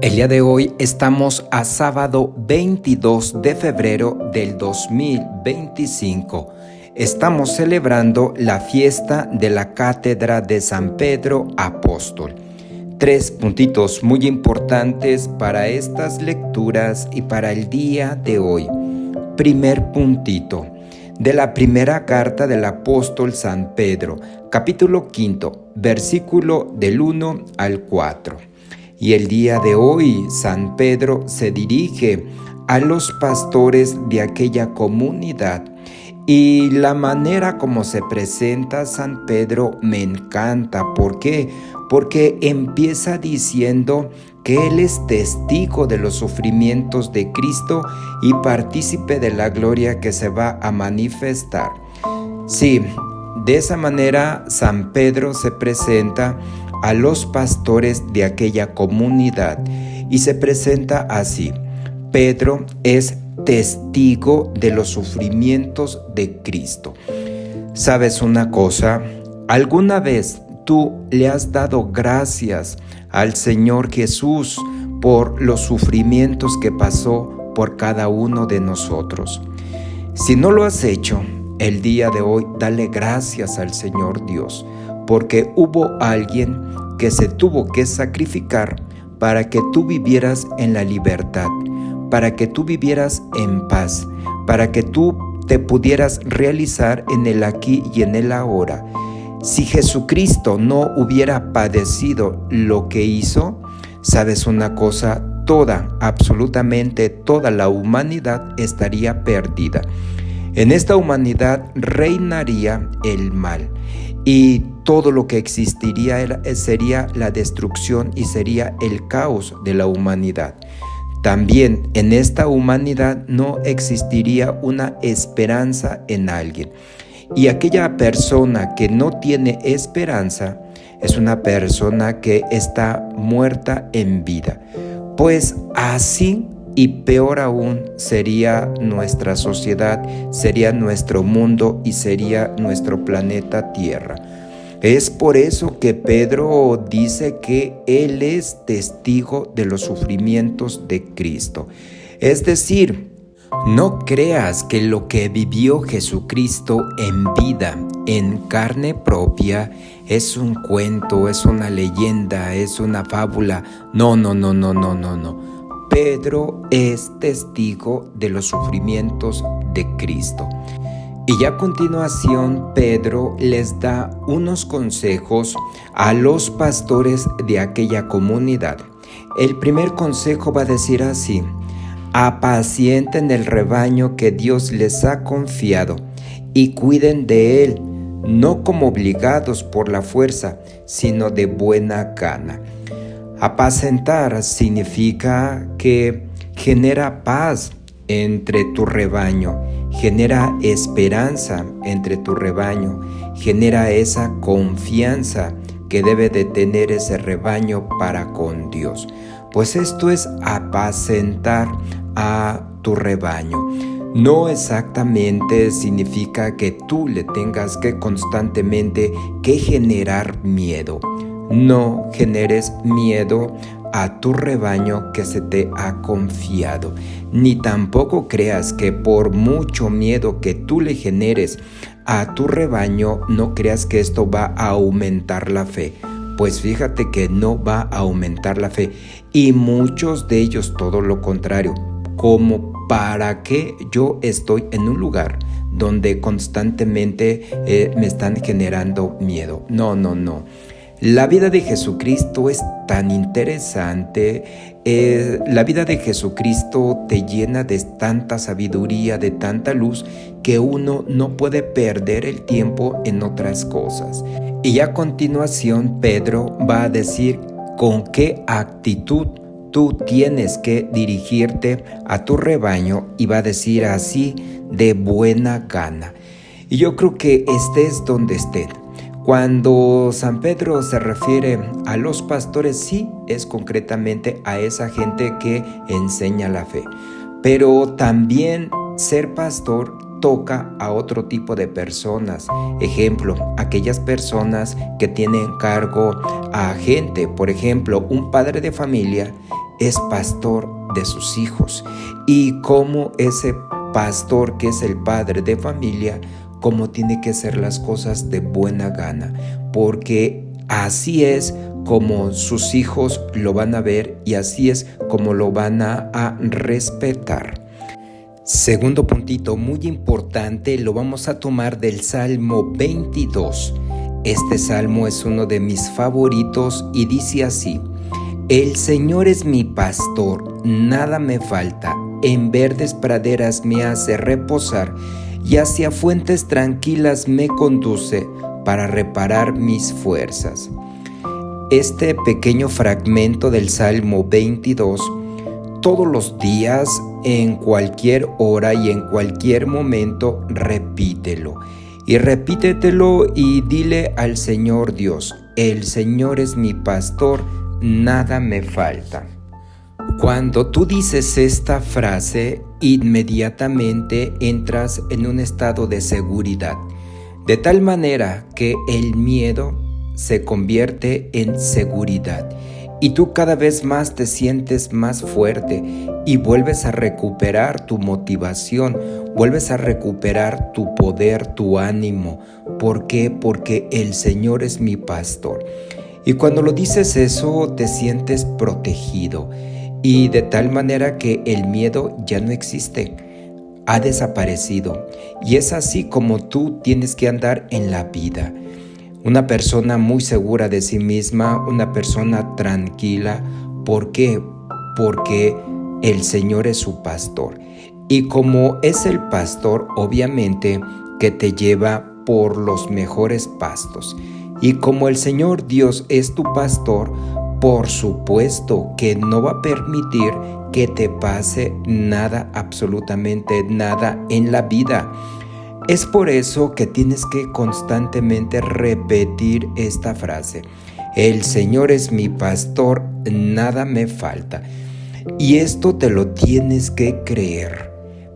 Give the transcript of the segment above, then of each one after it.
El día de hoy estamos a sábado 22 de febrero del 2025. Estamos celebrando la fiesta de la Cátedra de San Pedro Apóstol. 3 puntitos muy importantes para estas lecturas y para el día de hoy. Primer puntito, de la primera carta del apóstol San Pedro, capítulo 5, versículo del 1 al 4. Y el día de hoy San Pedro se dirige a los pastores de aquella comunidad. Y la manera como se presenta San Pedro me encanta. ¿Por qué? Porque empieza diciendo que él es testigo de los sufrimientos de Cristo y partícipe de la gloria que se va a manifestar. Sí, de esa manera San Pedro se presenta a los pastores de aquella comunidad y se presenta así: Pedro es testigo de los sufrimientos de Cristo. ¿Sabes una cosa? ¿Alguna vez tú le has dado gracias al Señor Jesús por los sufrimientos que pasó por cada uno de nosotros? Si no lo has hecho, el día de hoy dale gracias al Señor Dios, porque hubo alguien que se tuvo que sacrificar para que tú vivieras en la libertad, para que tú vivieras en paz, para que tú te pudieras realizar en el aquí y en el ahora. Si Jesucristo no hubiera padecido lo que hizo, ¿sabes una cosa? Absolutamente toda la humanidad estaría perdida. En esta humanidad reinaría el mal y todo lo que existiría sería la destrucción y sería el caos de la humanidad. También en esta humanidad no existiría una esperanza en alguien. Y aquella persona que no tiene esperanza es una persona que está muerta en vida. Pues así y peor aún sería nuestra sociedad, sería nuestro mundo y sería nuestro planeta Tierra. Es por eso que Pedro dice que él es testigo de los sufrimientos de Cristo. Es decir, no creas que lo que vivió Jesucristo en vida, en carne propia, es un cuento, es una leyenda, es una fábula. No. Pedro es testigo de los sufrimientos de Cristo. Y ya a continuación Pedro les da unos consejos a los pastores de aquella comunidad. El primer consejo va a decir así: apacienten el rebaño que Dios les ha confiado y cuiden de él, no como obligados por la fuerza, sino de buena gana. Apacentar significa que genera paz entre tu rebaño, genera esperanza entre tu rebaño, genera esa confianza que debe de tener ese rebaño para con Dios. Pues esto es apacentar a tu rebaño. No exactamente significa que tú le tengas que constantemente que generar miedo. No generes miedo a tu rebaño que se te ha confiado, ni tampoco creas que por mucho miedo que tú le generes a tu rebaño, no creas que esto va a aumentar la fe. Pues fíjate que no va a aumentar la fe, y muchos de ellos todo lo contrario. Como para qué yo estoy en un lugar donde constantemente me están generando miedo. No. La vida de Jesucristo es tan interesante, la vida de Jesucristo te llena de tanta sabiduría, de tanta luz, que uno no puede perder el tiempo en otras cosas. Y a continuación Pedro va a decir con qué actitud tú tienes que dirigirte a tu rebaño, y va a decir así: de buena gana. Y yo creo que estés donde estés. Cuando San Pedro se refiere a los pastores, sí es concretamente a esa gente que enseña la fe. Pero también ser pastor toca a otro tipo de personas. Ejemplo, aquellas personas que tienen cargo a gente. Por ejemplo, un padre de familia es pastor de sus hijos. Y como ese pastor que es el padre de familia, cómo tiene que hacer las cosas de buena gana, porque así es como sus hijos lo van a ver y así es como lo van a respetar. Segundo puntito muy importante, lo vamos a tomar del Salmo 22. Este salmo es uno de mis favoritos y dice así: El Señor es mi pastor, nada me falta, en verdes praderas me hace reposar y hacia fuentes tranquilas me conduce para reparar mis fuerzas. Este pequeño fragmento del Salmo 22, todos los días, en cualquier hora y en cualquier momento, repítelo. Y repítetelo y dile al Señor Dios: el Señor es mi pastor, nada me falta. Cuando tú dices esta frase, inmediatamente entras en un estado de seguridad, de tal manera que el miedo se convierte en seguridad y tú cada vez más te sientes más fuerte y vuelves a recuperar tu motivación, vuelves a recuperar tu poder, tu ánimo. ¿Por qué? Porque el Señor es mi pastor. Y cuando lo dices eso, te sientes protegido y de tal manera que el miedo ya no existe, ha desaparecido. Y es así como tú tienes que andar en la vida. Una persona muy segura de sí misma, una persona tranquila. ¿Por qué? Porque el Señor es su pastor. Y como es el pastor, obviamente que te lleva por los mejores pastos. Y como el Señor Dios es tu pastor, por supuesto que no va a permitir que te pase nada, absolutamente nada en la vida. Es por eso que tienes que constantemente repetir esta frase: el Señor es mi pastor, nada me falta. Y esto te lo tienes que creer,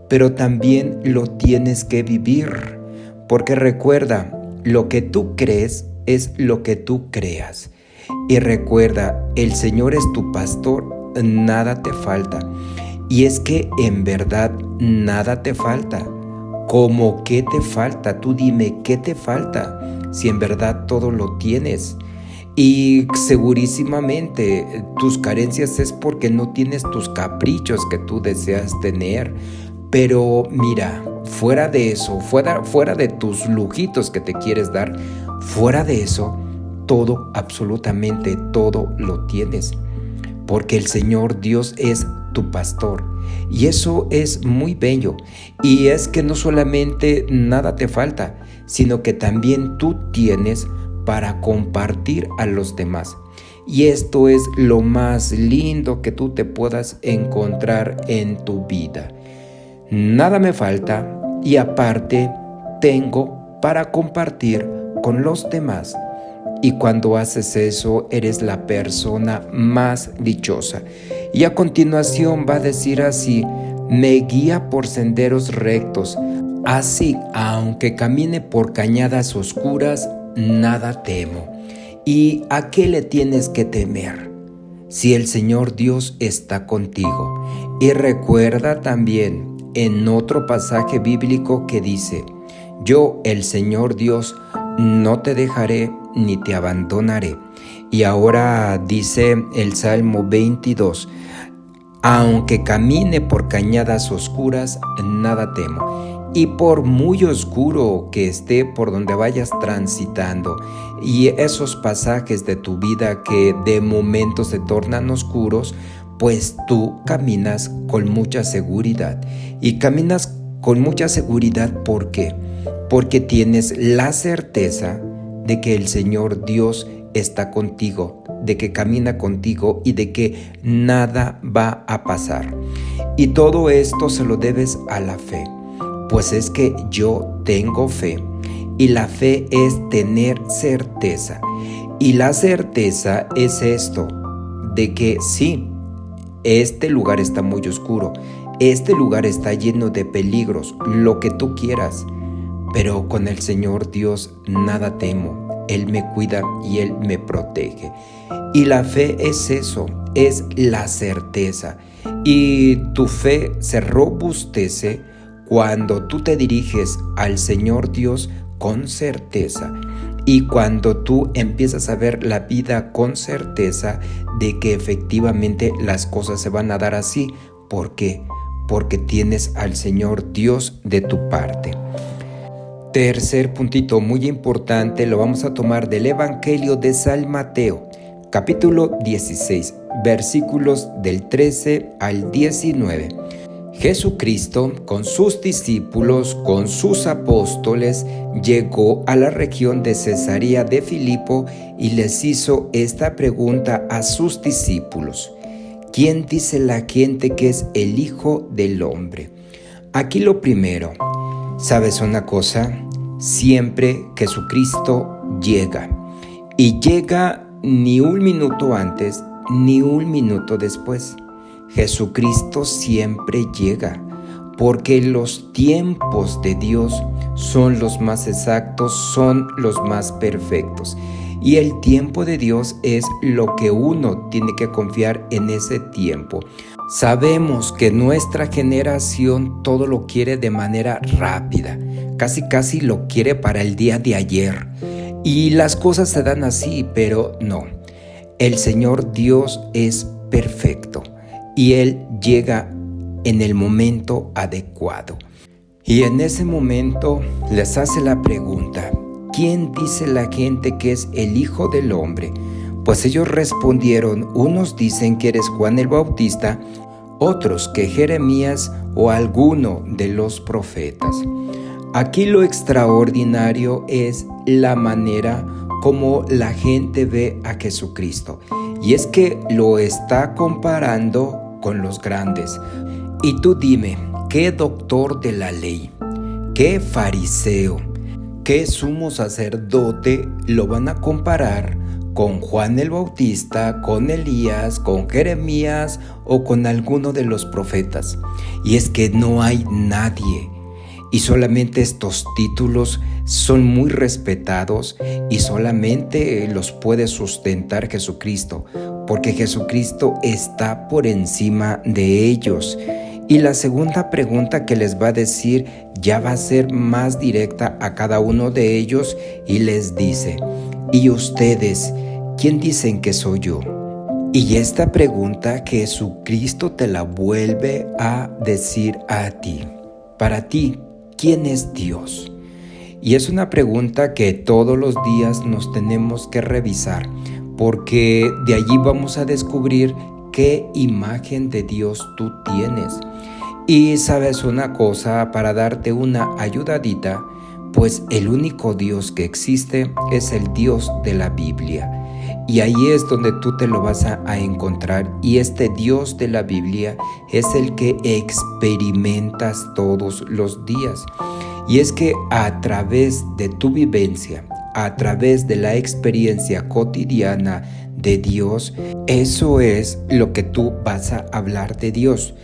pero también lo tienes que vivir, porque recuerda, lo que tú crees es lo que tú creas. Y recuerda, el Señor es tu pastor, nada te falta. Y es que en verdad nada te falta. ¿Cómo qué te falta? Tú dime, ¿qué te falta? Si en verdad todo lo tienes. Y segurísimamente tus carencias es porque no tienes tus caprichos que tú deseas tener. Pero mira, fuera de eso, fuera de tus lujitos que te quieres dar, fuera de eso, todo, absolutamente todo lo tienes. Porque el Señor Dios es tu pastor. Y eso es muy bello. Y es que no solamente nada te falta, sino que también tú tienes para compartir a los demás. Y esto es lo más lindo que tú te puedas encontrar en tu vida. Nada me falta y aparte tengo para compartir con los demás. Y cuando haces eso, eres la persona más dichosa. Y a continuación va a decir así: me guía por senderos rectos. Así, aunque camine por cañadas oscuras, nada temo. ¿Y a qué le tienes que temer? Si el Señor Dios está contigo. Y recuerda también en otro pasaje bíblico que dice: yo, el Señor Dios, no te dejaré ni te abandonaré. Y ahora dice el Salmo 22: aunque camine por cañadas oscuras, nada temo. Y por muy oscuro que esté por donde vayas transitando, y esos pasajes de tu vida que de momento se tornan oscuros, pues tú caminas con mucha seguridad. Y caminas con mucha seguridad, ¿por qué? Porque tienes la certeza de que el Señor Dios está contigo, de que camina contigo y de que nada va a pasar. Y todo esto se lo debes a la fe. Pues es que yo tengo fe y la fe es tener certeza. Y la certeza es esto, de que sí, este lugar está muy oscuro, este lugar está lleno de peligros, lo que tú quieras, pero con el Señor Dios nada temo. Él me cuida y Él me protege. Y la fe es eso, es la certeza. Y tu fe se robustece cuando tú te diriges al Señor Dios con certeza. Y cuando tú empiezas a ver la vida con certeza de que efectivamente las cosas se van a dar así. ¿Por qué? Porque tienes al Señor Dios de tu parte. Tercer puntito muy importante, lo vamos a tomar del Evangelio de San Mateo, capítulo 16, versículos del 13 al 19. Jesucristo, con sus discípulos, con sus apóstoles, llegó a la región de Cesarea de Filipo y les hizo esta pregunta a sus discípulos: ¿quién dice la gente que es el Hijo del Hombre? Aquí lo primero, ¿sabes una cosa? Siempre Jesucristo llega, y llega ni un minuto antes ni un minuto después. Jesucristo siempre llega, porque los tiempos de Dios son los más exactos, son los más perfectos. Y el tiempo de Dios es lo que uno tiene que confiar en ese tiempo. Sabemos que nuestra generación todo lo quiere de manera rápida, casi lo quiere para el día de ayer. Y las cosas se dan así, pero no. El Señor Dios es perfecto y Él llega en el momento adecuado. Y en ese momento les hace la pregunta: ¿quién dice la gente que es el Hijo del Hombre? Pues ellos respondieron: unos dicen que eres Juan el Bautista, otros que Jeremías o alguno de los profetas. Aquí lo extraordinario es la manera como la gente ve a Jesucristo. Y es que lo está comparando con los grandes. Y tú dime, ¿qué doctor de la ley, qué fariseo, qué sumo sacerdote lo van a comparar con Juan el Bautista, con Elías, con Jeremías o con alguno de los profetas? Y es que no hay nadie. Y solamente estos títulos son muy respetados y solamente los puede sustentar Jesucristo, porque Jesucristo está por encima de ellos. Y la segunda pregunta que les va a decir ya va a ser más directa a cada uno de ellos y les dice: ¿y ustedes quién dicen que soy yo? Y esta pregunta Jesucristo te la vuelve a decir a ti. Para ti, ¿quién es Dios? Y es una pregunta que todos los días nos tenemos que revisar, porque de allí vamos a descubrir qué imagen de Dios tú tienes. Y sabes una cosa, para darte una ayudadita, pues el único Dios que existe es el Dios de la Biblia. Y ahí es donde tú te lo vas a encontrar. Y este Dios de la Biblia es el que experimentas todos los días. Y es que a través de tu vivencia, a través de la experiencia cotidiana de Dios, eso es lo que tú vas a hablar de Dios.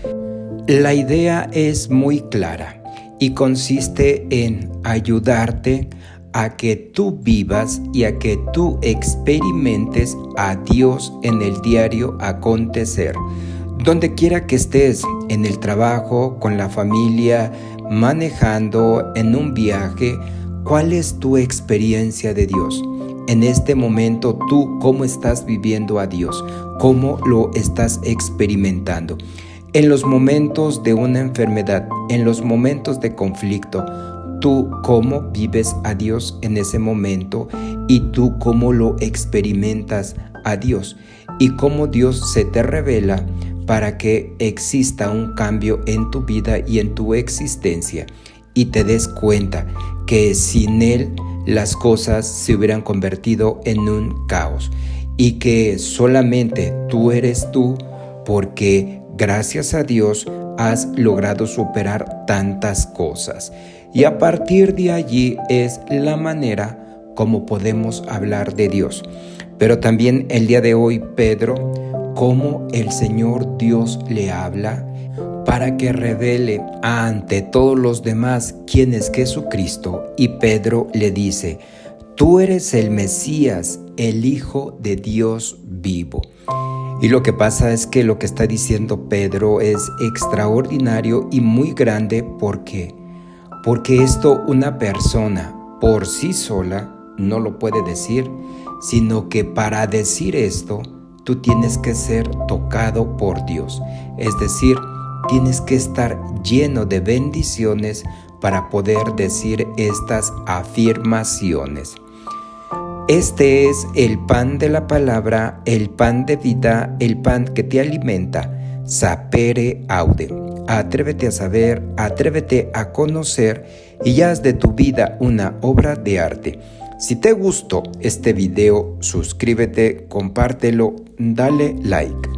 La idea es muy clara y consiste en ayudarte a que tú vivas y a que tú experimentes a Dios en el diario acontecer. Donde quiera que estés, en el trabajo, con la familia, manejando, en un viaje, ¿cuál es tu experiencia de Dios? En este momento, ¿tú cómo estás viviendo a Dios? ¿Cómo lo estás experimentando? En los momentos de una enfermedad, en los momentos de conflicto, ¿tú cómo vives a Dios en ese momento? ¿Y tú cómo lo experimentas a Dios? ¿Y cómo Dios se te revela para que exista un cambio en tu vida y en tu existencia? Y te des cuenta que sin Él las cosas se hubieran convertido en un caos. Y que solamente tú eres tú, porque gracias a Dios has logrado superar tantas cosas. Y a partir de allí es la manera como podemos hablar de Dios. Pero también el día de hoy, Pedro, cómo el Señor Dios le habla para que revele ante todos los demás quién es Jesucristo. Y Pedro le dice: tú eres el Mesías, el Hijo de Dios vivo. Y lo que pasa es que lo que está diciendo Pedro es extraordinario y muy grande. ¿Por qué? Porque esto una persona por sí sola no lo puede decir, sino que para decir esto tú tienes que ser tocado por Dios. Es decir, tienes que estar lleno de bendiciones para poder decir estas afirmaciones. Este es el pan de la palabra, el pan de vida, el pan que te alimenta. Sapere aude. Atrévete a saber, atrévete a conocer y haz de tu vida una obra de arte. Si te gustó este video, suscríbete, compártelo, dale like.